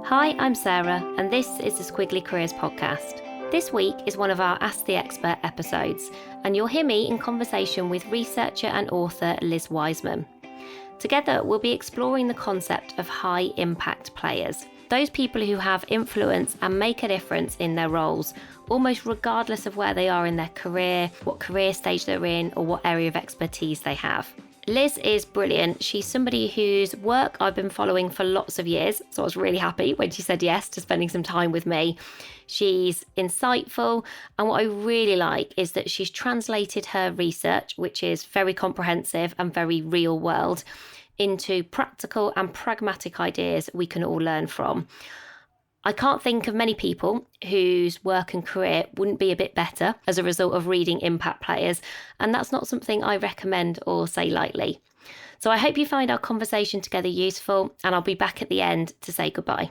Hi, I'm Sarah, and this is the Squiggly Careers podcast. This week is one of our Ask the Expert episodes, and you'll hear me in conversation with researcher and author Liz Wiseman. Together, we'll be exploring the concept of high impact players, those people who have influence and make a difference in their roles, almost regardless of where they are in their career, what career stage they're in, or what area of expertise they have. Liz is brilliant. She's somebody whose work I've been following for lots of years, so I was really happy when she said yes to spending some time with me. She's insightful, and what I really like is that she's translated her research, which is very comprehensive and very real world, into practical and pragmatic ideas we can all learn from. I can't think of many people whose work and career wouldn't be a bit better as a result of reading Impact Players, and that's not something I recommend or say lightly. So I hope you find our conversation together useful, and I'll be back at the end to say goodbye.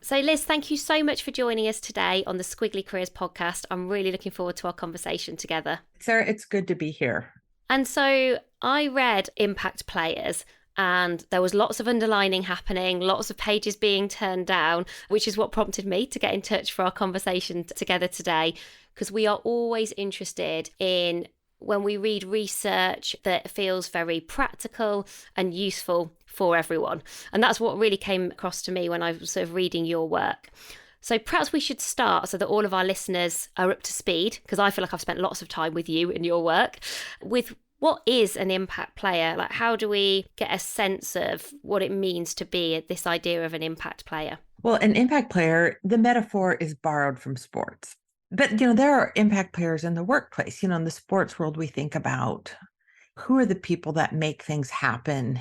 So Liz, thank you so much for joining us today on the Squiggly Careers podcast. I'm really looking forward to our conversation together. Sarah, it's good to be here. And so I read Impact Players, and there was lots of underlining happening, lots of pages being turned down, which is what prompted me to get in touch for our conversation together today, because we are always interested in when we read research that feels very practical and useful for everyone. And that's what really came across to me when I was sort of reading your work. So perhaps we should start so that all of our listeners are up to speed, because I feel like I've spent lots of time with you and your work, with what is an impact player? Like, how do we get a sense of what it means to be this idea of an impact player? Well, an impact player, the metaphor is borrowed from sports. But, there are impact players in the workplace. In the sports world, we think about who are the people that make things happen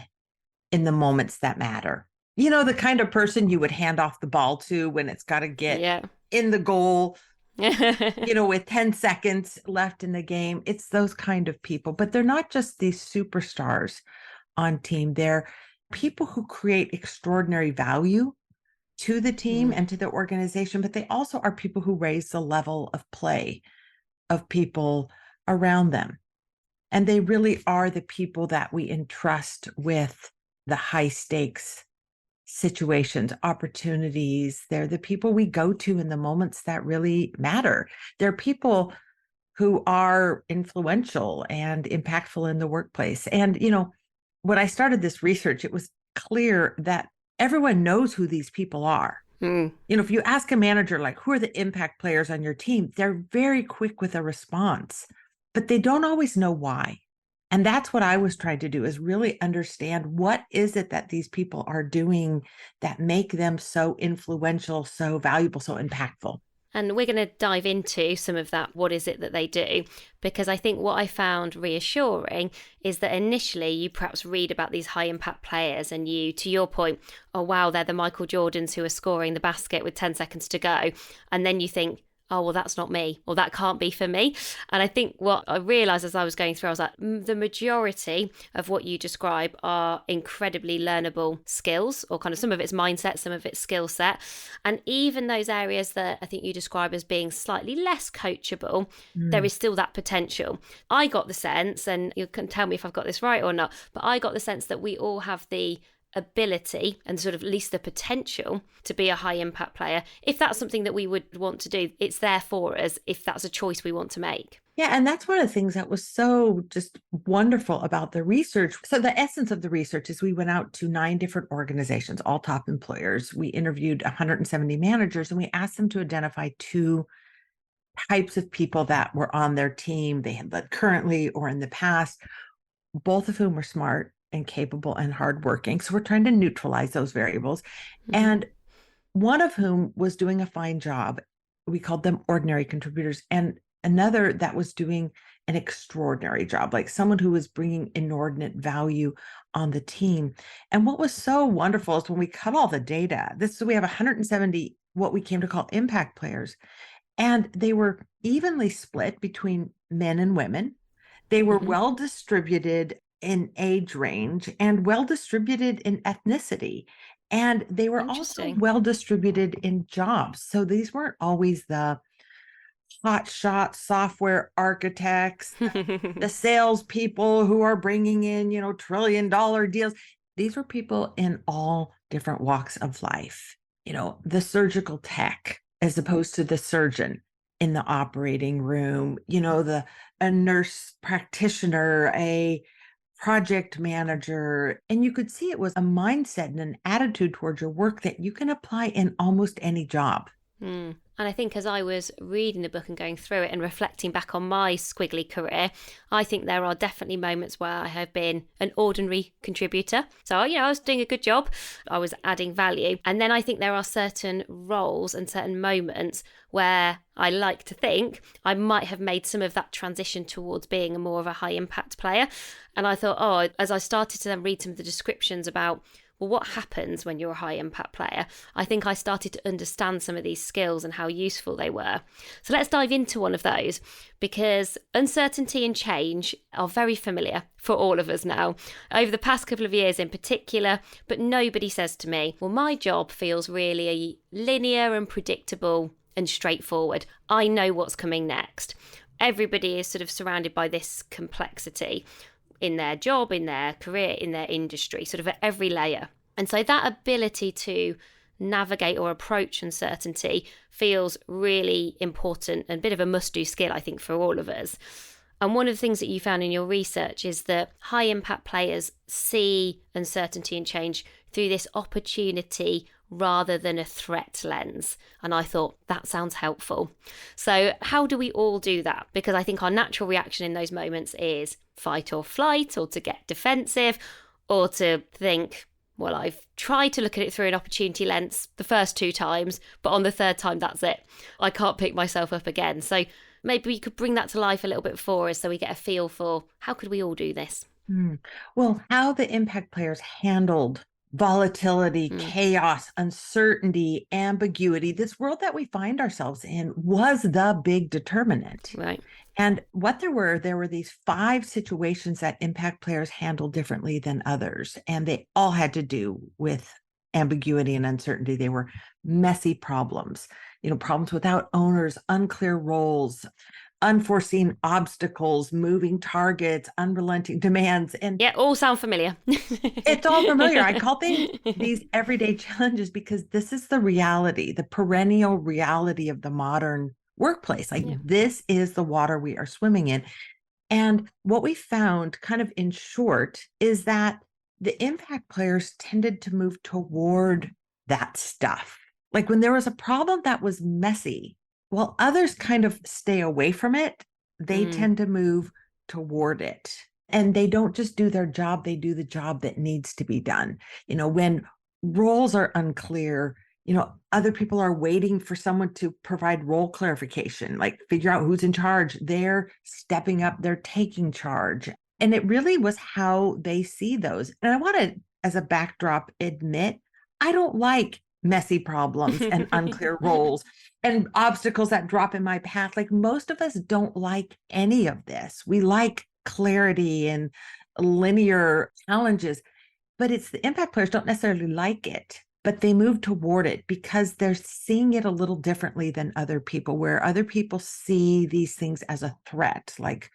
in the moments that matter. The kind of person you would hand off the ball to when it's got to get in the goal, with 10 seconds left in the game. It's those kind of people, but they're not just these superstars on team. They're people who create extraordinary value to the team and to the organization, but they also are people who raise the level of play of people around them. And they really are the people that we entrust with the high stakes situations, opportunities. They're the people we go to in the moments that really matter. They're people who are influential and impactful in the workplace. And, when I started this research, it was clear that everyone knows who these people are. If you ask a manager, like, who are the impact players on your team, they're very quick with a response, but they don't always know why. And that's what I was trying to do, is really understand what is it that these people are doing that make them so influential, so valuable, so impactful. And we're going to dive into some of that. What is it that they do? Because I think what I found reassuring is that initially you perhaps read about these high impact players and you, to your point, oh, wow, they're the Michael Jordans who are scoring the basket with 10 seconds to go. And then you think, oh, well, that's not me, or that can't be for me. And I think what I realised as I was going through, I was like, the majority of what you describe are incredibly learnable skills, or kind of some of it's mindset, some of it's skill set. And even those areas that I think you describe as being slightly less coachable, there is still that potential. I got the sense, and you can tell me if I've got this right or not, but I got the sense that we all have the ability and sort of at least the potential to be a high impact player. If that's something that we would want to do, it's there for us if that's a choice we want to make. Yeah, and that's one of the things that was so just wonderful about the research. So the essence of the research is we went out to 9 different organizations, all top employers. We interviewed 170 managers, and we asked them to identify 2 types of people that were on their team they had led currently or in the past, both of whom were smart and capable and hardworking. So we're trying to neutralize those variables. And one of whom was doing a fine job. We called them ordinary contributors. And another that was doing an extraordinary job, like someone who was bringing inordinate value on the team. And what was so wonderful is when we cut all the data, we have 170, what we came to call impact players. And they were evenly split between men and women. They were well distributed in age range and well distributed in ethnicity. And they were also well distributed in jobs. So these weren't always the hotshot software architects, the salespeople who are bringing in, $1 trillion deals. These were people in all different walks of life. The surgical tech as opposed to the surgeon in the operating room, a nurse practitioner, a project manager. And you could see it was a mindset and an attitude towards your work that you can apply in almost any job. Mm. And I think as I was reading the book and going through it and reflecting back on my squiggly career, I think there are definitely moments where I have been an ordinary contributor. So, I was doing a good job. I was adding value. And then I think there are certain roles and certain moments where I like to think I might have made some of that transition towards being a more of a high impact player. And I thought, as I started to then read some of the descriptions about what happens when you're a high impact player? I think I started to understand some of these skills and how useful they were. So let's dive into one of those, because uncertainty and change are very familiar for all of us now, over the past couple of years in particular, but nobody says to me, well, my job feels really linear and predictable and straightforward. I know what's coming next. Everybody is sort of surrounded by this complexity in their job, in their career, in their industry, sort of at every layer. And so that ability to navigate or approach uncertainty feels really important and a bit of a must-do skill, I think, for all of us. And one of the things that you found in your research is that high impact players see uncertainty and change through this opportunity rather than a threat lens. And I thought that sounds helpful. So how do we all do that? Because I think our natural reaction in those moments is fight or flight, or to get defensive, or to think, well, I've tried to look at it through an opportunity lens the first 2 times, but on the 3rd time, that's it. I can't pick myself up again. So maybe we could bring that to life a little bit for us so we get a feel for how could we all do this? Well, how the impact players handled volatility, chaos, uncertainty, ambiguity, this world that we find ourselves in was the big determinant. Right. And what there were these 5 situations that impact players handled differently than others. And they all had to do with ambiguity and uncertainty. They were messy problems, problems without owners, unclear roles, unforeseen obstacles, moving targets, unrelenting demands. And yeah, all sound familiar. It's all familiar. I call these everyday challenges because this is the reality, the perennial reality of the modern workplace. This is the water we are swimming in. And what we found, kind of in short, is that the impact players tended to move toward that stuff. Like when there was a problem that was messy, while others kind of stay away from it, they tend to move toward it. And they don't just do their job, they do the job that needs to be done. When roles are unclear, other people are waiting for someone to provide role clarification, like figure out who's in charge. They're stepping up, they're taking charge. And it really was how they see those. And I want to, as a backdrop, admit, I don't like messy problems and unclear roles and obstacles that drop in my path. Like most of us don't like any of this. We like clarity and linear challenges, but it's the impact players don't necessarily like it, but they move toward it because they're seeing it a little differently than other people, where other people see these things as a threat, like,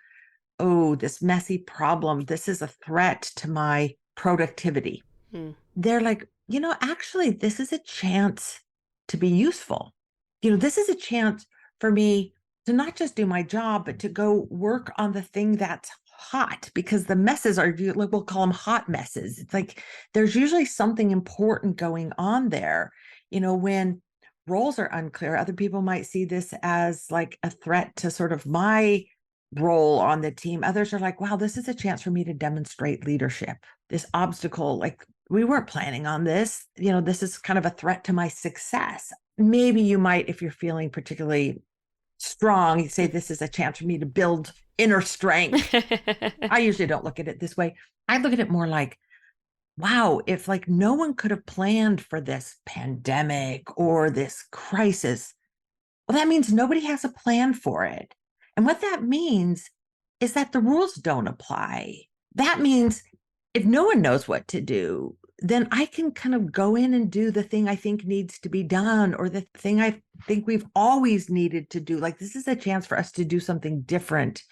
oh, this messy problem, this is a threat to my productivity. They're like, actually, this is a chance to be useful. This is a chance for me to not just do my job, but to go work on the thing that's hot, because the messes are, we'll call them hot messes. It's like there's usually something important going on there. When roles are unclear, other people might see this as like a threat to sort of my role on the team. Others are like, wow, this is a chance for me to demonstrate leadership. This obstacle, like we weren't planning on this. This is kind of a threat to my success. Maybe you might, if you're feeling particularly strong, you say this is a chance for me to build inner strength. I usually don't look at it this way. I look at it more like, wow, if like no one could have planned for this pandemic or this crisis, well, that means nobody has a plan for it. And what that means is that the rules don't apply. That means if no one knows what to do, then I can kind of go in and do the thing I think needs to be done, or the thing I think we've always needed to do. Like, this is a chance for us to do something different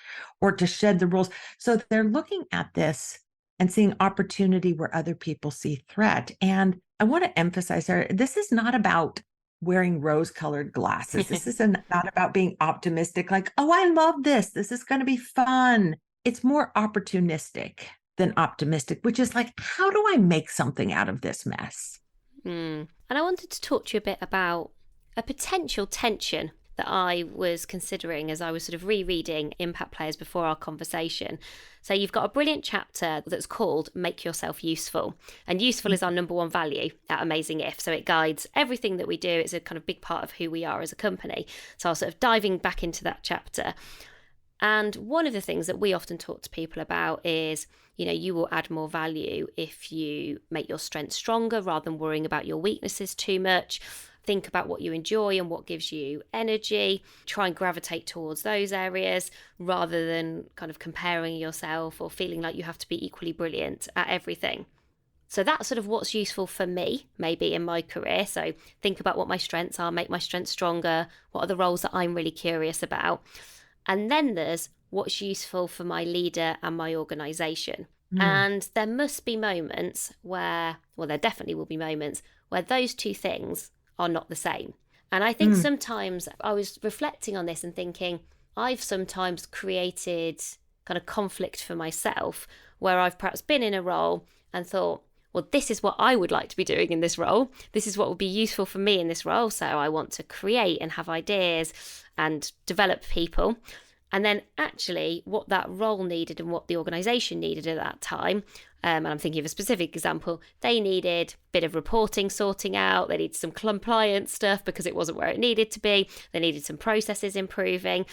or to shed the rules. So they're looking at this and seeing opportunity where other people see threat. And I want to emphasize there, this is not about wearing rose-colored glasses. This is not about being optimistic, like, oh, I love this. This is going to be fun. It's more opportunistic than optimistic, which is like, how do I make something out of this mess? And I wanted to talk to you a bit about a potential tension that I was considering as I was sort of rereading Impact Players before our conversation. So you've got a brilliant chapter that's called Make Yourself Useful. And useful is our number one value at Amazing If. So it guides everything that we do. It's a kind of big part of who we are as a company. So I was sort of diving back into that chapter. And one of the things that we often talk to people about is, you will add more value if you make your strengths stronger rather than worrying about your weaknesses too much. Think about what you enjoy and what gives you energy. Try and gravitate towards those areas rather than kind of comparing yourself or feeling like you have to be equally brilliant at everything. So that's sort of what's useful for me, maybe in my career. So think about what my strengths are, make my strengths stronger. What are the roles that I'm really curious about? And then there's what's useful for my leader and my organisation. And there must be moments where, well, there definitely will be moments where those two things are not the same. And I think sometimes I was reflecting on this and thinking, I've sometimes created kind of conflict for myself where I've perhaps been in a role and thought, well, this is what I would like to be doing in this role. This is what would be useful for me in this role. So I want to create and have ideas and develop people. And then actually what that role needed and what the organisation needed at that time, and I'm thinking of a specific example, they needed a bit of reporting sorting out, they needed some compliance stuff because it wasn't where it needed to be, they needed some processes improving.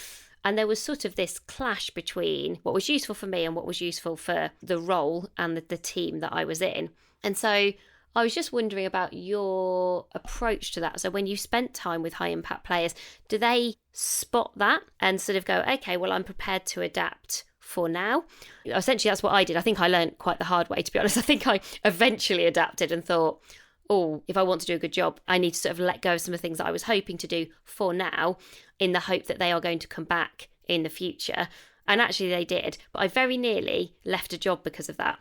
And there was sort of this clash between what was useful for me and what was useful for the role and the team that I was in. And so I was just wondering about your approach to that. So when you spent time with high impact players, do they spot that and sort of go, okay, well, I'm prepared to adapt for now? Essentially, that's what I did. I think I learned quite the hard way, to be honest. I think I eventually adapted and thought, oh, if I want to do a good job, I need to sort of let go of some of the things that I was hoping to do for now in the hope that they are going to come back in the future. And actually they did. But I very nearly left a job because of that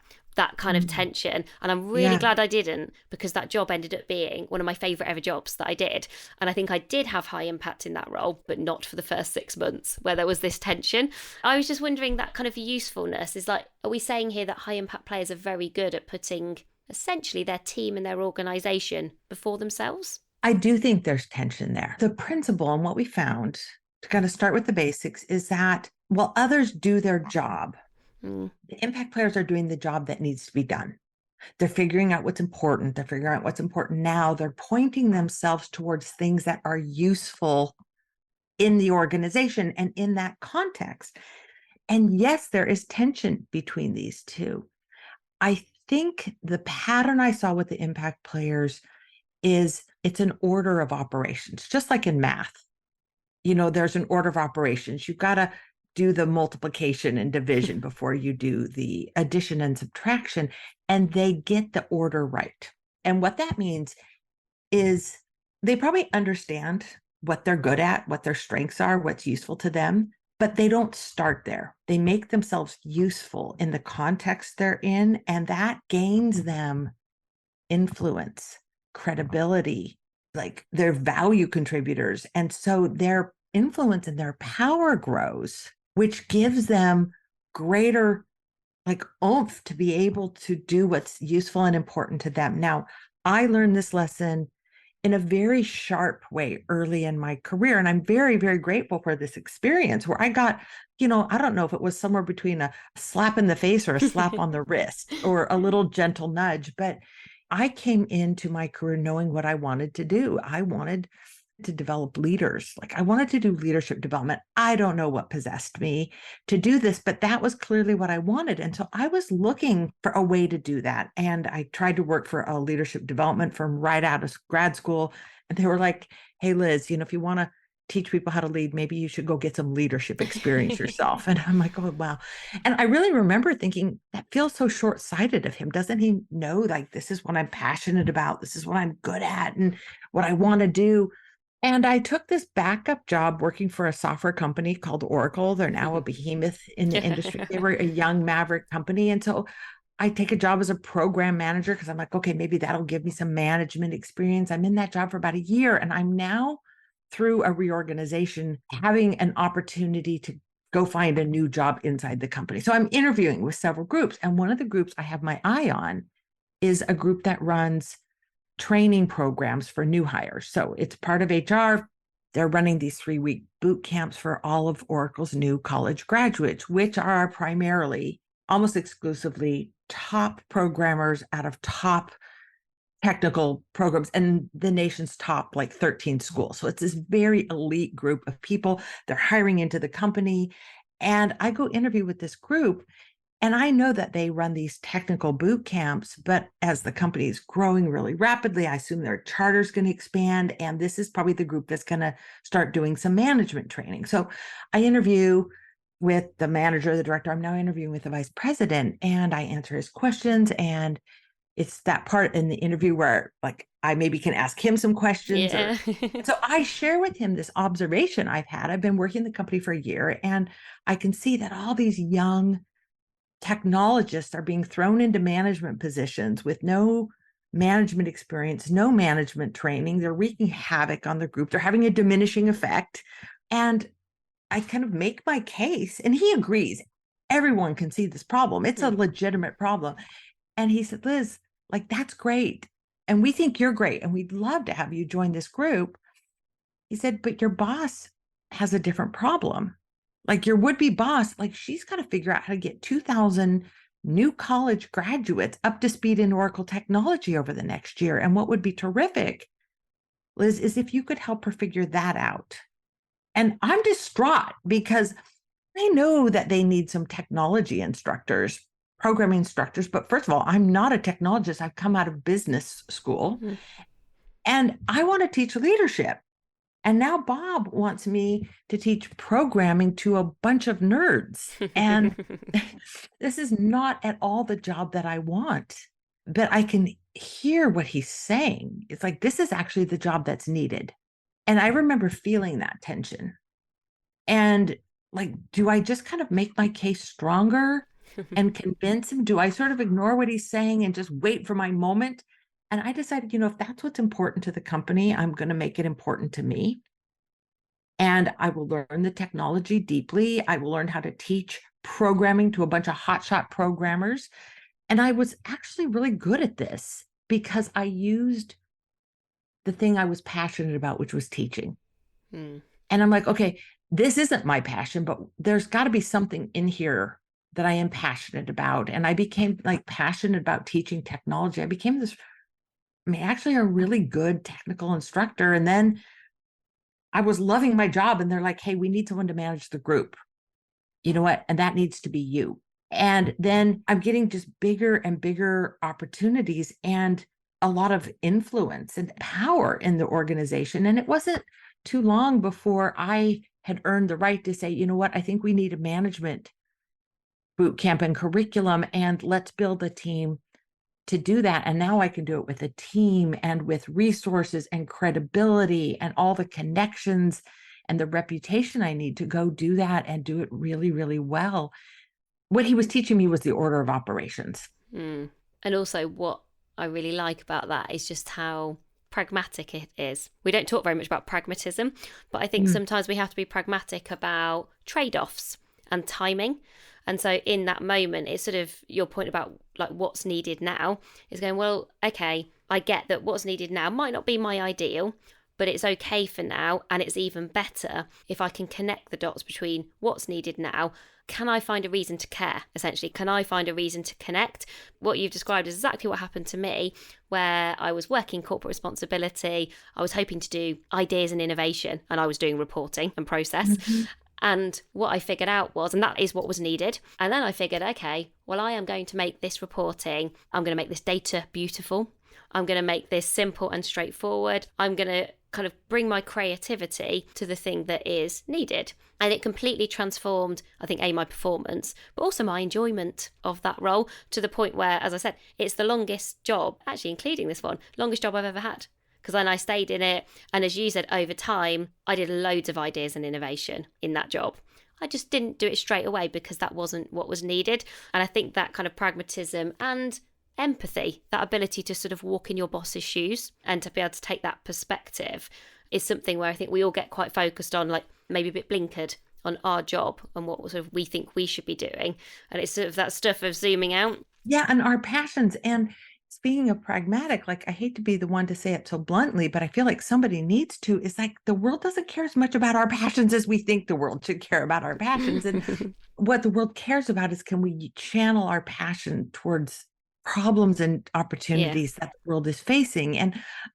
kind of tension. And I'm really glad I didn't, because that job ended up being one of my favourite ever jobs that I did. And I think I did have high impact in that role, but not for the first 6 months where there was this tension. I was just wondering, that kind of usefulness is like, are we saying here that high impact players are very good at putting essentially their team and their organisation before themselves? I do think there's tension there. The principle and what we found, to kind of start with the basics, is that while others do their job, the impact players are doing the job that needs to be done. They're figuring out what's important. They're figuring out what's important now. They're pointing themselves towards things that are useful in the organization and in that context. And yes, there is tension between these two. I think the pattern I saw with the impact players is it's an order of operations, just like in math. There's an order of operations. You've got to do the multiplication and division before you do the addition and subtraction, and they get the order right. And what that means is they probably understand what they're good at, what their strengths are, what's useful to them, but they don't start there. They make themselves useful in the context they're in, and that gains them influence, credibility, like they're value contributors. And so their influence and their power grows, which gives them greater oomph to be able to do what's useful and important to them. Now, I learned this lesson in a very sharp way early in my career. And I'm very, very grateful for this experience where I got, I don't know if it was somewhere between a slap in the face or a slap on the wrist or a little gentle nudge, but I came into my career knowing what I wanted to do. I wanted to develop leaders. I wanted to do leadership development. I don't know what possessed me to do this, but that was clearly what I wanted. And so I was looking for a way to do that. And I tried to work for a leadership development firm right out of grad school. And they were like, hey, Liz, if you want to teach people how to lead, maybe you should go get some leadership experience yourself. And I'm like, oh, wow. And I really remember thinking, that feels so short-sighted of him. Doesn't he know, like, this is what I'm passionate about? This is what I'm good at and what I want to do. And I took this backup job working for a software company called Oracle. They're now a behemoth in the industry. They were a young maverick company. And so I take a job as a program manager because I'm like, okay, maybe that'll give me some management experience. I'm in that job for about a year, and I'm now, through a reorganization, having an opportunity to go find a new job inside the company. So I'm interviewing with several groups. And one of the groups I have my eye on is a group that runs training programs for new hires. So it's part of HR. They're running these 3-week boot camps for all of Oracle's new college graduates, which are primarily, almost exclusively, top programmers out of top technical programs and the nation's top like 13 schools. So it's this very elite group of people. They're hiring into the company. And I go interview with this group, and I know that they run these technical boot camps, but as the company is growing really rapidly, I assume their charter is going to expand. And this is probably the group that's going to start doing some management training. So I interview with the manager, the director. I'm now interviewing with the vice president, and I answer his questions. And it's that part in the interview where, like, I maybe can ask him some questions. Yeah. So I share with him this observation I've had. I've been working in the company for a year, and I can see that all these young technologists are being thrown into management positions with no management experience, no management training. They're wreaking havoc on the group. They're having a diminishing effect. And I kind of make my case, and he agrees. Everyone can see this problem. It's a legitimate problem. And he said, Liz, like, that's great. And we think you're great. And we'd love to have you join this group. He said, but your boss has a different problem. Like, your would-be boss, like, she's got to figure out how to get 2,000 new college graduates up to speed in Oracle technology over the next year. And what would be terrific, Liz, is if you could help her figure that out. And I'm distraught because I know that they need some technology instructors, programming instructors. But first of all, I'm not a technologist. I've come out of business school, and I want to teach leadership. And now Bob wants me to teach programming to a bunch of nerds. And this is not at all the job that I want. But I can hear what he's saying. It's like, this is actually the job that's needed. And I remember feeling that tension. And like, do I just kind of make my case stronger and convince him? Do I sort of ignore what he's saying and just wait for my moment? And I decided, if that's what's important to the company, I'm going to make it important to me. And I will learn the technology deeply. I will learn how to teach programming to a bunch of hotshot programmers. And I was actually really good at this because I used the thing I was passionate about, which was teaching. And I'm like, okay, this isn't my passion, but there's got to be something in here that I am passionate about. And I became like passionate about teaching technology. I became actually a really good technical instructor. And then I was loving my job, and they're like, hey, we need someone to manage the group. You know what? And that needs to be you. And then I'm getting just bigger and bigger opportunities and a lot of influence and power in the organization. And it wasn't too long before I had earned the right to say, you know what? I think we need a management boot camp and curriculum, and let's build a team to do that. And now I can do it with a team and with resources and credibility and all the connections and the reputation I need to go do that and do it really, really well. What he was teaching me was the order of operations. And also what I really like about that is just how pragmatic it is. We don't talk very much about pragmatism, but I think sometimes we have to be pragmatic about trade-offs and timing. And so in that moment, it's sort of your point about like what's needed now is going, well, okay, I get that what's needed now might not be my ideal, but it's okay for now. And it's even better if I can connect the dots between what's needed now. Can I find a reason to care? Essentially, can I find a reason to connect? What you've described is exactly what happened to me, where I was working corporate responsibility. I was hoping to do ideas and innovation, and I was doing reporting and process. And what I figured out was, and that is what was needed. And then I figured, okay, well, I am going to make this reporting, I'm going to make this data beautiful. I'm going to make this simple and straightforward. I'm going to kind of bring my creativity to the thing that is needed. And it completely transformed, I think, my performance, but also my enjoyment of that role, to the point where, as I said, it's the longest job, actually including this one, longest job I've ever had. Because then I stayed in it. And as you said, over time, I did loads of ideas and innovation in that job. I just didn't do it straight away because that wasn't what was needed. And I think that kind of pragmatism and empathy, that ability to sort of walk in your boss's shoes and to be able to take that perspective, is something where I think we all get quite focused on, like maybe a bit blinkered on our job and what sort of we think we should be doing. And it's sort of that stuff of zooming out. Yeah, and our passions. And speaking of pragmatic, like I hate to be the one to say it so bluntly, but I feel like somebody needs to, is like the world doesn't care as much about our passions as we think the world should care about our passions. And what the world cares about is, can we channel our passion towards problems and opportunities that the world is facing? And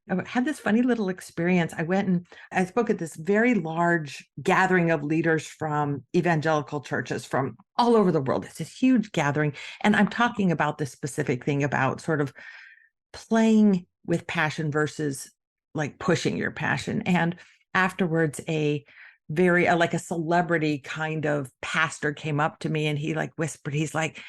I had this funny little experience. I went and I spoke at this very large gathering of leaders from evangelical churches from all over the world. It's this huge gathering. And I'm talking about this specific thing about sort of playing with passion versus like pushing your passion. And afterwards, a like a celebrity kind of pastor came up to me and he like whispered, he's like,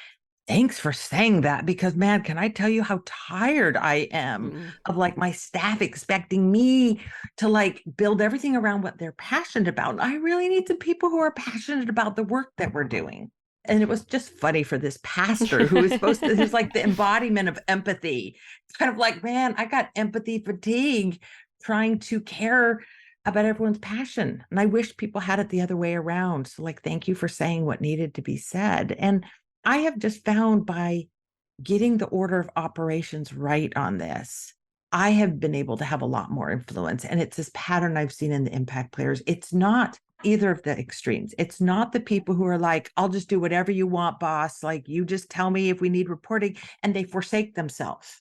thanks for saying that, because man, can I tell you how tired I am of like my staff expecting me to like build everything around what they're passionate about. I really need some people who are passionate about the work that we're doing. And it was just funny for this pastor who was supposed to, who's like the embodiment of empathy. It's kind of like, man, I got empathy fatigue trying to care about everyone's passion. And I wish people had it the other way around. So like, thank you for saying what needed to be said. And I have just found by getting the order of operations right on this, I have been able to have a lot more influence. And it's this pattern I've seen in the impact players. It's not either of the extremes. It's not the people who are like, I'll just do whatever you want, boss. Like, you just tell me if we need reporting, and they forsake themselves.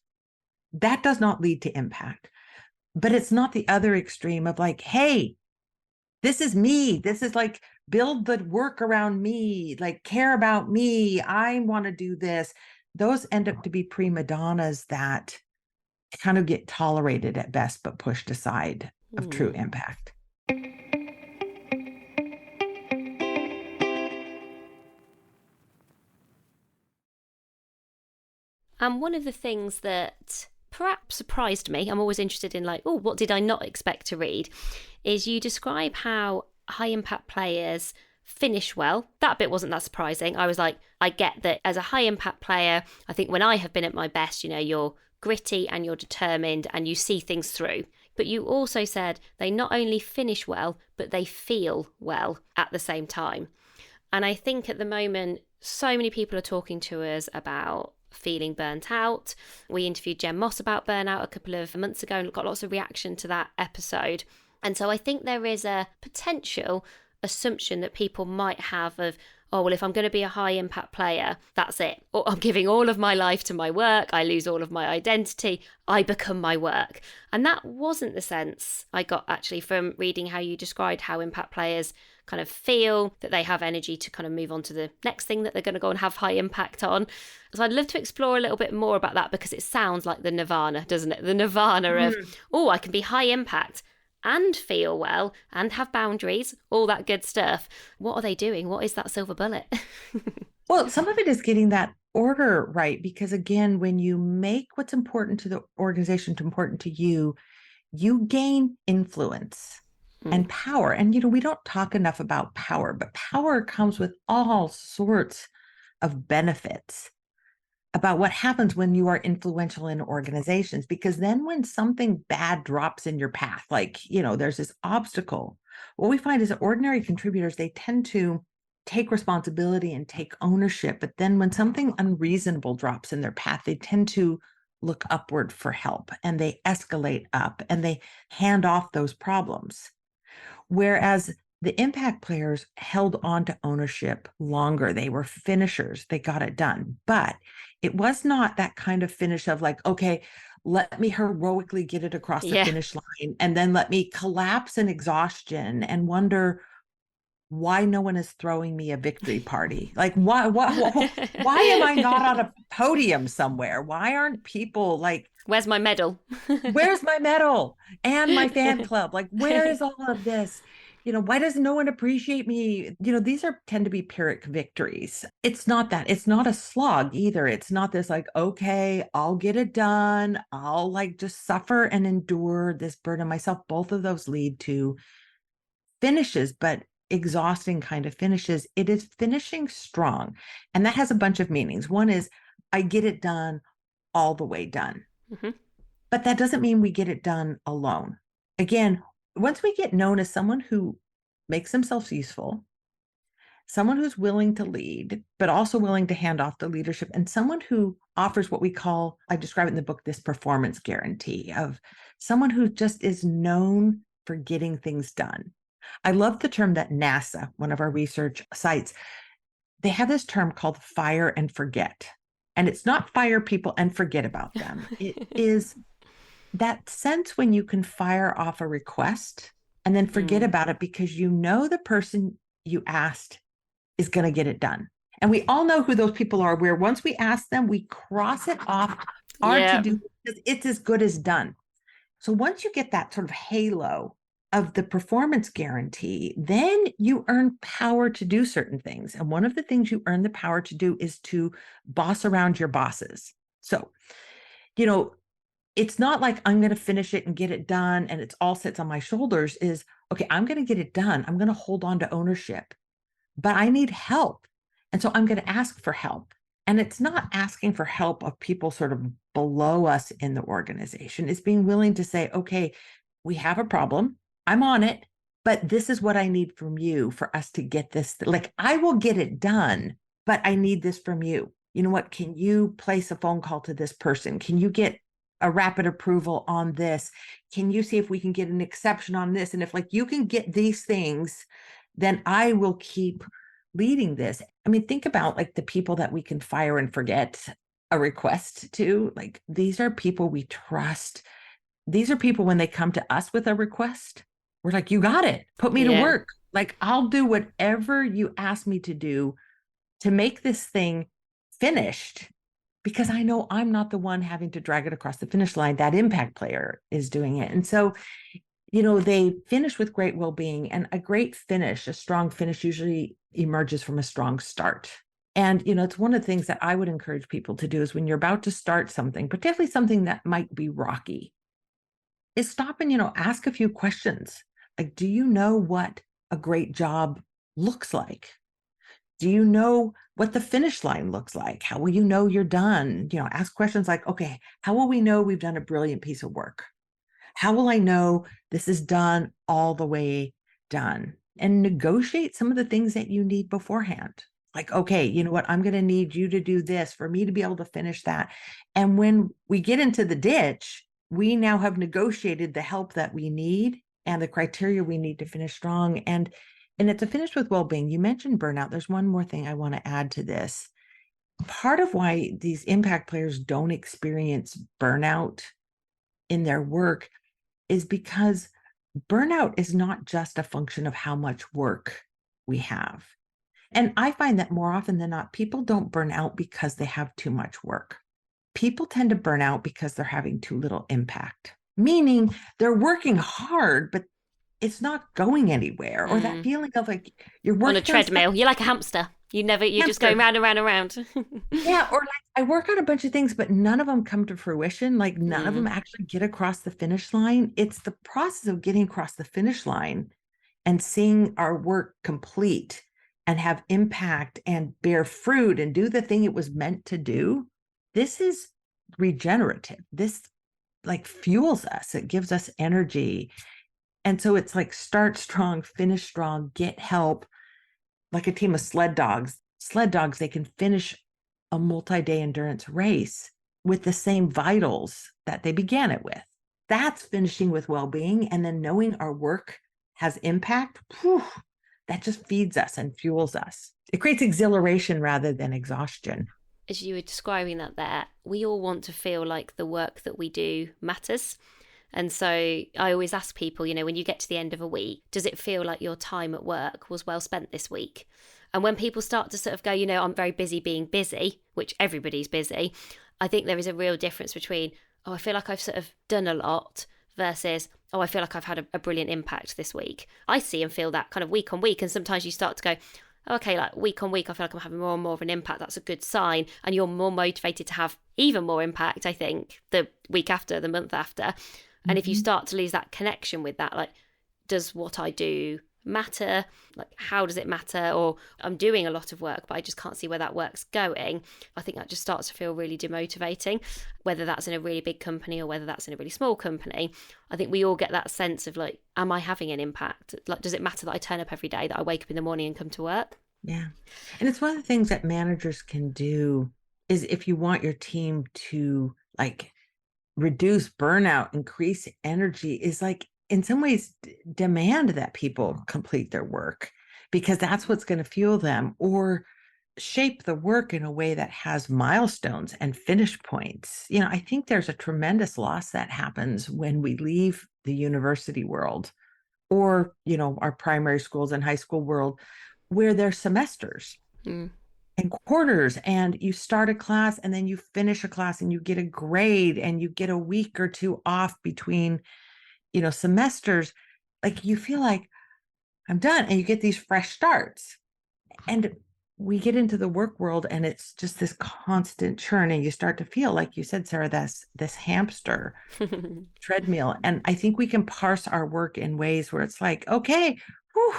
That does not lead to impact. But it's not the other extreme of like, hey, this is me. This is like, build the work around me, like care about me. I want to do this. Those end up to be prima donnas that kind of get tolerated at best, but pushed aside of true impact. And one of the things that perhaps surprised me, I'm always interested in like, oh, what did I not expect to read, is you describe how high impact players finish well. That bit wasn't that surprising. I was like, I get that as a high impact player, I think when I have been at my best, you're gritty and you're determined and you see things through. But you also said they not only finish well, but they feel well at the same time. And I think at the moment, so many people are talking to us about feeling burnt out. We interviewed Jen Moss about burnout a couple of months ago and got lots of reaction to that episode. And so I think there is a potential assumption that people might have of, oh, well, if I'm going to be a high impact player, that's it. Or I'm giving all of my life to my work. I lose all of my identity. I become my work. And that wasn't the sense I got actually from reading how you described how impact players kind of feel, that they have energy to kind of move on to the next thing that they're going to go and have high impact on. So I'd love to explore a little bit more about that, because it sounds like the nirvana, doesn't it? The nirvana of, oh, I can be high impact and feel well and have boundaries, all that good stuff. What are they doing? What is that silver bullet? Well, some of it is getting that order right, because again, when you make what's important to the organization important to you, you gain influence and power. And, we don't talk enough about power, but power comes with all sorts of benefits about what happens when you are influential in organizations. Because then when something bad drops in your path, like, there's this obstacle, what we find is that ordinary contributors, they tend to take responsibility and take ownership. But then when something unreasonable drops in their path, they tend to look upward for help, and they escalate up and they hand off those problems. Whereas the impact players held on to ownership longer. They were finishers. They got it done. But it was not that kind of finish of like, okay, let me heroically get it across the finish line, and then let me collapse in exhaustion and wonder why no one is throwing me a victory party. Like, why am I not on a podium somewhere? Why aren't people like Where's my medal? Where's my medal and my fan club? Like, where is all of this? Why does no one appreciate me? These tend to be Pyrrhic victories. It's not that. It's not a slog either. It's not this like, okay, I'll get it done. I'll like just suffer and endure this burden myself. Both of those lead to finishes, but exhausting kind of finishes. It is finishing strong. And that has a bunch of meanings. One is I get it done all the way done. Mm-hmm. But that doesn't mean we get it done alone. Again, once we get known as someone who makes themselves useful, someone who's willing to lead, but also willing to hand off the leadership, and someone who offers what we call, I describe it in the book, this performance guarantee of someone who just is known for getting things done. I love the term that NASA, one of our research sites, they have this term called fire and forget. And it's not fire people and forget about them. It is that sense when you can fire off a request and then forget about it because you know the person you asked is going to get it done. And we all know who those people are, where once we ask them, we cross it off our to-do because it's as good as done. So once you get that sort of halo of the performance guarantee, then you earn power to do certain things. And one of the things you earn the power to do is to boss around your bosses. So, it's not like I'm going to finish it and get it done and it's all sits on my shoulders. Is okay, I'm going to get it done. I'm going to hold on to ownership, but I need help. And so I'm going to ask for help. And it's not asking for help of people sort of below us in the organization. It's being willing to say, okay, we have a problem. I'm on it, but this is what I need from you for us to get this. Like, I will get it done, but I need this from you. You know what? Can you place a phone call to this person? Can you get a rapid approval on this? Can you see if we can get an exception on this? And if like you can get these things, then I will keep leading this. I mean, think about like the people that we can fire and forget a request to. Like, these are people we trust. These are people when they come to us with a request, we're like, you got it. Put me to work. Like, I'll do whatever you ask me to do to make this thing finished, because I know I'm not the one having to drag it across the finish line. That impact player is doing it. And so, they finish with great well-being, and a great finish, a strong finish usually emerges from a strong start. And, it's one of the things that I would encourage people to do is when you're about to start something, particularly something that might be rocky, is stop and, ask a few questions. Like, do you know what a great job looks like? Do you know what the finish line looks like? How will you know you're done? Ask questions like, okay, how will we know we've done a brilliant piece of work? How will I know this is done all the way done? And negotiate some of the things that you need beforehand. Like, okay, you know what? I'm going to need you to do this for me to be able to finish that. And when we get into the ditch, we now have negotiated the help that we need and the criteria we need to finish strong. And it's a finish with well-being. You mentioned burnout. There's one more thing I want to add to this. Part of why these impact players don't experience burnout in their work is because burnout is not just a function of how much work we have. And I find that more often than not, people don't burn out because they have too much work. People tend to burn out because they're having too little impact, meaning they're working hard, but it's not going anywhere. Or that feeling of like you're working on a treadmill. You're like a hamster. You just go round and round and round. Yeah. Or like I work on a bunch of things, but none of them come to fruition. Like none of them actually get across the finish line. It's the process of getting across the finish line and seeing our work complete and have impact and bear fruit and do the thing it was meant to do. This is regenerative. This like fuels us. It gives us energy. And so it's like start strong, finish strong, get help. Like a team of sled dogs, they can finish a multi-day endurance race with the same vitals that they began it with. That's finishing with well-being. And then knowing our work has impact, that just feeds us and fuels us. It creates exhilaration rather than exhaustion. As you were describing that there, we all want to feel like the work that we do matters. And so I always ask people, when you get to the end of a week, does it feel like your time at work was well spent this week? And when people start to sort of go, I'm very busy being busy, which everybody's busy, I think there is a real difference between, oh, I feel like I've sort of done a lot versus, oh, I feel like I've had a brilliant impact this week. I see and feel that kind of week on week. And sometimes you start to go, oh, okay, like week on week, I feel like I'm having more and more of an impact. That's a good sign. And you're more motivated to have even more impact, I think, the week after, the month after. And if you Mhm. start to lose that connection with that, like, does what I do matter? Like, how does it matter? Or I'm doing a lot of work, but I just can't see where that work's going. I think that just starts to feel really demotivating, whether that's in a really big company or whether that's in a really small company. I think we all get that sense of like, am I having an impact? Like, does it matter that I turn up every day, that I wake up in the morning and come to work? Yeah. And it's one of the things that managers can do is if you want your team to like reduce burnout, increase energy, is like in some ways demand that people complete their work because that's what's going to fuel them, or shape the work in a way that has milestones and finish points. I think there's a tremendous loss that happens when we leave the university world or, our primary schools and high school world where there's semesters Mm. and quarters, and you start a class and then you finish a class and you get a grade and you get a week or two off between semesters. Like you feel like I'm done, and you get these fresh starts. And we get into the work world and it's just this constant churn, and you start to feel, like you said, Sarah, this hamster treadmill. And I think we can parse our work in ways where it's like, okay, whew,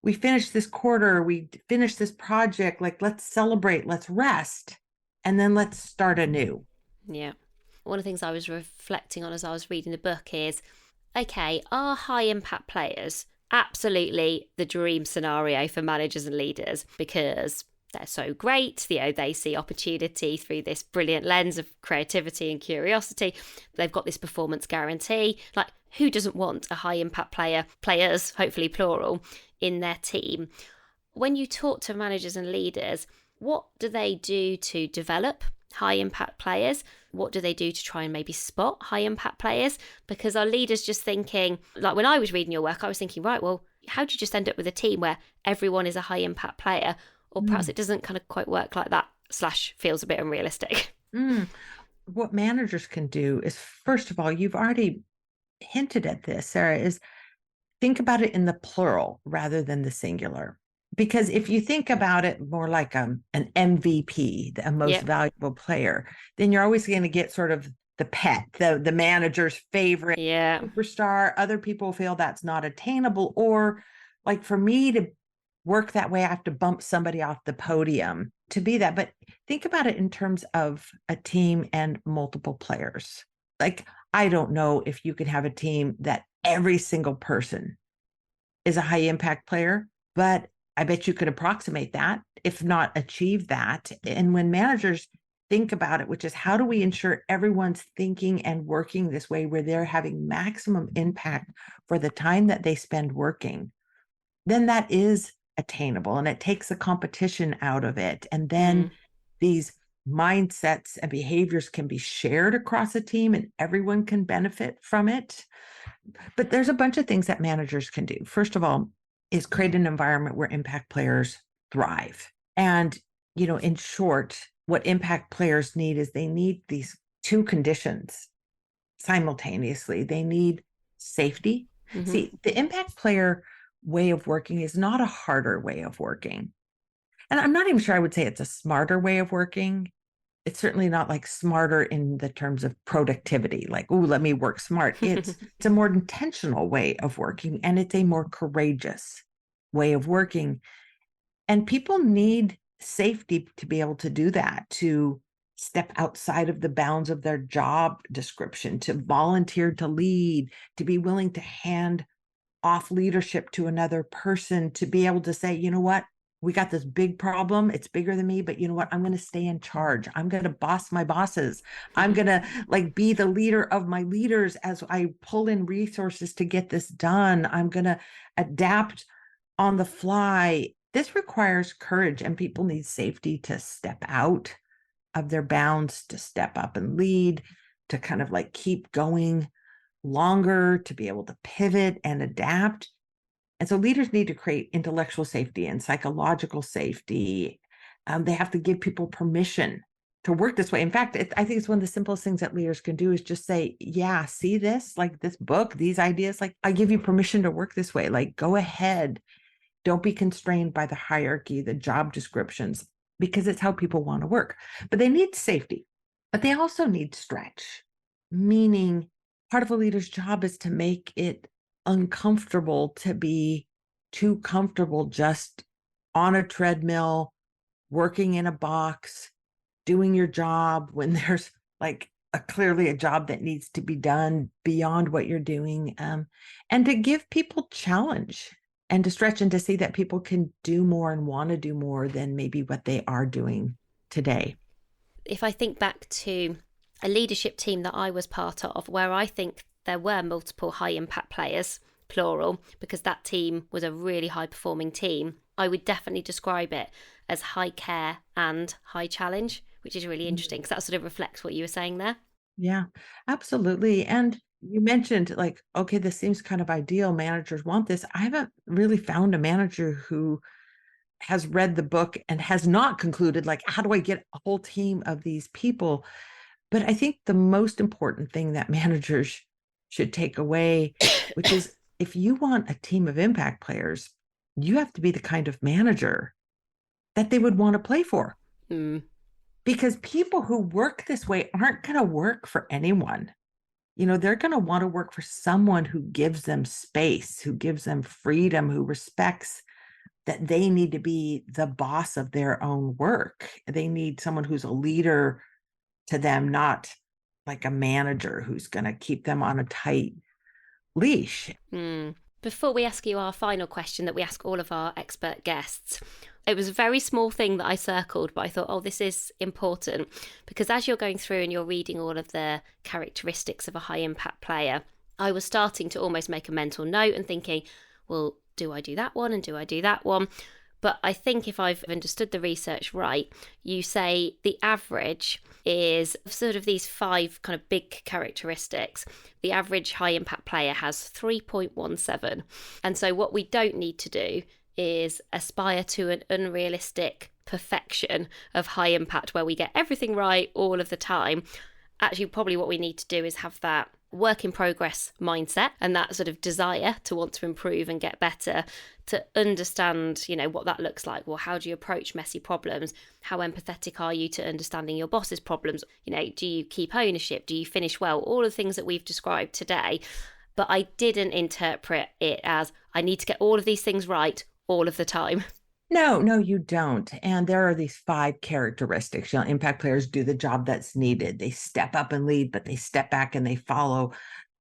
we finished this quarter, we finished this project, like let's celebrate, let's rest, and then let's start anew. Yeah. One of the things I was reflecting on as I was reading the book is, okay, are high impact players absolutely the dream scenario for managers and leaders because they're so great? They see opportunity through this brilliant lens of creativity and curiosity. They've got this performance guarantee. Like, who doesn't want a high impact players, hopefully plural, in their team? When you talk to managers and leaders, what do they do to develop high impact players? What do they do to try and maybe spot high impact players? Because our leaders just thinking, like when I was reading your work, I was thinking, right, well, how do you just end up with a team where everyone is a high impact player? Or perhaps Mm. it doesn't kind of quite work like that, / feels a bit unrealistic. Mm. What managers can do is, first of all, you've already hinted at this, Sarah, is think about it in the plural rather than the singular. Because if you think about it more like an MVP, a most Yep. valuable player, then you're always going to get sort of the pet, the manager's favorite Yeah. superstar. Other people feel that's not attainable. Or like for me to work that way, I have to bump somebody off the podium to be that. But think about it in terms of a team and multiple players. Like, I don't know if you could have a team that every single person is a high impact player, but I bet you could approximate that, if not achieve that. And when managers think about it, which is how do we ensure everyone's thinking and working this way where they're having maximum impact for the time that they spend working, then that is attainable and it takes the competition out of it. And then Mm. these mindsets and behaviors can be shared across a team and everyone can benefit from it. But there's a bunch of things that managers can do. First of all, is create an environment where impact players thrive. And, in short, what impact players need is they need these two conditions simultaneously. They need safety. Mm-hmm. See, the impact player way of working is not a harder way of working. And I'm not even sure I would say it's a smarter way of working. It's certainly not like smarter in the terms of productivity, like, oh, let me work smart. It's a more intentional way of working, and it's a more courageous way of working. And people need safety to be able to do that, to step outside of the bounds of their job description, to volunteer to lead, to be willing to hand off leadership to another person, to be able to say, you know what, we got this big problem. It's bigger than me, but you know what? I'm going to stay in charge. I'm going to boss my bosses. I'm going to like be the leader of my leaders as I pull in resources to get this done. I'm going to adapt on the fly. This requires courage, and people need safety to step out of their bounds, to step up and lead, to kind of like keep going longer, to be able to pivot and adapt. And so leaders need to create intellectual safety and psychological safety. They have to give people permission to work this way. In fact, I think it's one of the simplest things that leaders can do is just say, yeah, see this, like this book, these ideas, like I give you permission to work this way. Like go ahead. Don't be constrained by the hierarchy, the job descriptions, because it's how people want to work. But they need safety, but they also need stretch, meaning part of a leader's job is to make it uncomfortable to be too comfortable just on a treadmill, working in a box, doing your job when there's like clearly a job that needs to be done beyond what you're doing, and to give people challenge and to stretch and to see that people can do more and want to do more than maybe what they are doing today. If I think back to a leadership team that I was part of, where I think there were multiple high impact players, plural, because that team was a really high performing team, I would definitely describe it as high care and high challenge, which is really interesting because that sort of reflects what you were saying there. Yeah, absolutely. And you mentioned like, okay, this seems kind of ideal. Managers want this. I haven't really found a manager who has read the book and has not concluded, like, how do I get a whole team of these people? But I think the most important thing that managers should take away, which is if you want a team of impact players, you have to be the kind of manager that they would want to play for. Because people who work this way aren't going to work for anyone. They're going to want to work for someone who gives them space, who gives them freedom, who respects that they need to be the boss of their own work. They need someone who's a leader to them, not like a manager who's going to keep them on a tight leash. Before we ask you our final question that we ask all of our expert guests, it was a very small thing that I circled, but I thought, this is important, because as you're going through and you're reading all of the characteristics of a high impact player, I was starting to almost make a mental note and thinking, well, do I do that one and do I do that one? But I think if I've understood the research right, you say the average is sort of these 5 kind of big characteristics. The average high impact player has 3.17. And so what we don't need to do is aspire to an unrealistic perfection of high impact where we get everything right all of the time. Actually, probably what we need to do is have that work in progress mindset and that sort of desire to want to improve and get better, to understand, what that looks like. Well, how do you approach messy problems? How empathetic are you to understanding your boss's problems? Do you keep ownership? Do you finish well? All the things that we've described today. But I didn't interpret it as I need to get all of these things right all of the time. No, you don't. And there are these 5 characteristics. Impact players do the job that's needed. They step up and lead, but they step back and they follow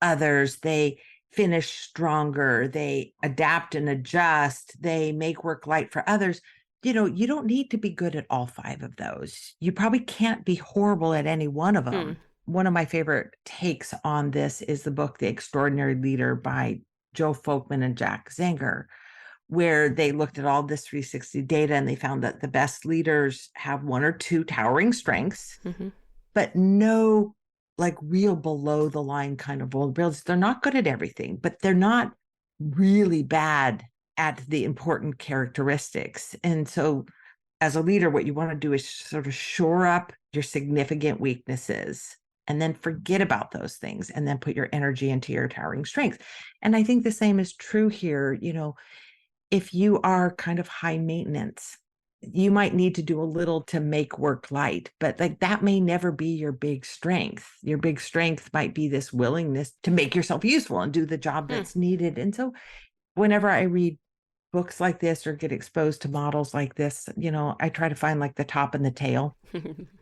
others. They finish stronger. They adapt and adjust. They make work light for others. You don't need to be good at all 5 of those. You probably can't be horrible at any one of them. One of my favorite takes on this is the book, The Extraordinary Leader by Joe Folkman and Jack Zenger, where they looked at all this 360 data and they found that the best leaders have 1 or 2 towering strengths, but no like real below the line kind of vulnerabilities. They're not good at everything, but they're not really bad at the important characteristics. And so as a leader, what you want to do is sort of shore up your significant weaknesses and then forget about those things and then put your energy into your towering strengths. And I think the same is true here. If you are kind of high maintenance, you might need to do a little to make work light, but like that may never be your big strength. Your big strength might be this willingness to make yourself useful and do the job that's needed. And so whenever I read books like this or get exposed to models like this, I try to find like the top and the tail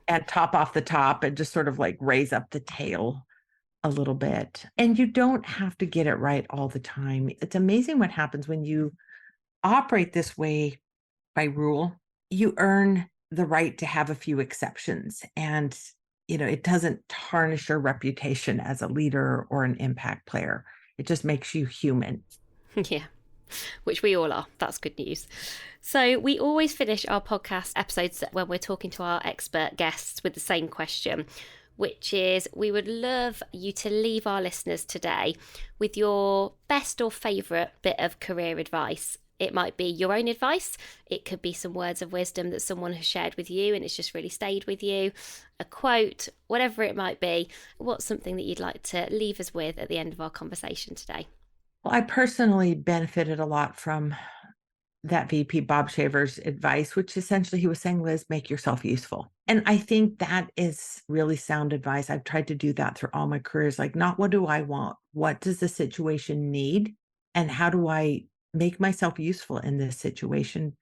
and top off the top and just sort of like raise up the tail a little bit. And you don't have to get it right all the time. It's amazing what happens when you operate this way by rule. You earn the right to have a few exceptions, and it doesn't tarnish your reputation as a leader or an impact player. It just makes you human. Yeah, which we all are. That's good news. So we always finish our podcast episodes when we're talking to our expert guests with the same question, which is we would love you to leave our listeners today with your best or favourite bit of career advice. It might be your own advice. It could be some words of wisdom that someone has shared with you and it's just really stayed with you, a quote, whatever it might be. What's something that you'd like to leave us with at the end of our conversation today? Well, I personally benefited a lot from that VP Bob Shaver's advice, which essentially he was saying, Liz, make yourself useful. And I think that is really sound advice. I've tried to do that through all my careers. Like, not what do I want? What does the situation need? And how do I make myself useful in this situation?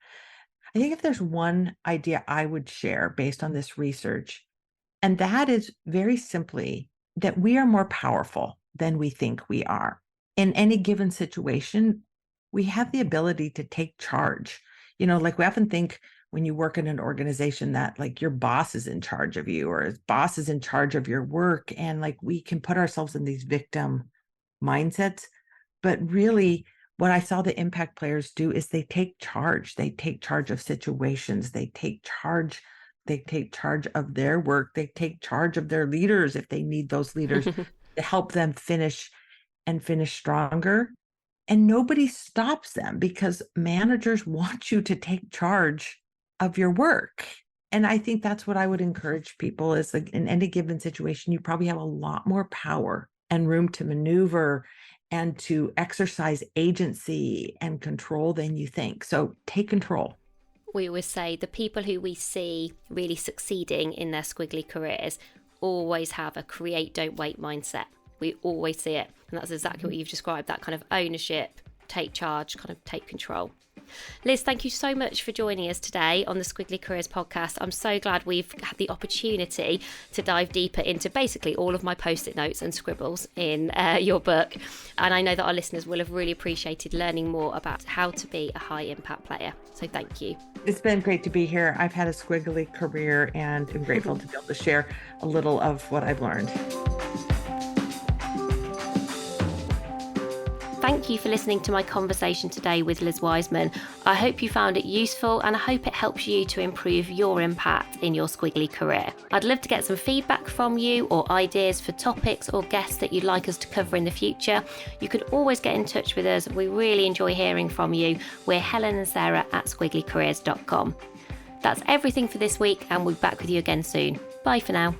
I think if there's one idea I would share based on this research, and that is very simply that we are more powerful than we think we are. In any given situation, we have the ability to take charge. Like we often think when you work in an organization that like your boss is in charge of you or his boss is in charge of your work. And like we can put ourselves in these victim mindsets. But really, what I saw the impact players do is they take charge. They take charge of situations. They take charge of their work. They take charge of their leaders if they need those leaders to help them finish stronger. And nobody stops them because managers want you to take charge of your work. And I think that's what I would encourage people is like in any given situation, you probably have a lot more power and room to maneuver and to exercise agency and control than you think. So take control. We always say the people who we see really succeeding in their squiggly careers always have a create, don't wait mindset. We always see it. And that's exactly what you've described, that kind of ownership, take charge, kind of take control. Liz, thank you so much for joining us today on the Squiggly Careers podcast. I'm so glad we've had the opportunity to dive deeper into basically all of my post-it notes and scribbles in your book. And I know that our listeners will have really appreciated learning more about how to be a high impact player. So thank you. It's been great to be here. I've had a squiggly career and I'm grateful to be able to share a little of what I've learned. Thank you for listening to my conversation today with Liz Wiseman. I hope you found it useful and I hope it helps you to improve your impact in your squiggly career. I'd love to get some feedback from you or ideas for topics or guests that you'd like us to cover in the future. You can always get in touch with us. We really enjoy hearing from you. We're Helen and Sarah at squigglycareers.com. That's everything for this week and we'll be back with you again soon. Bye for now.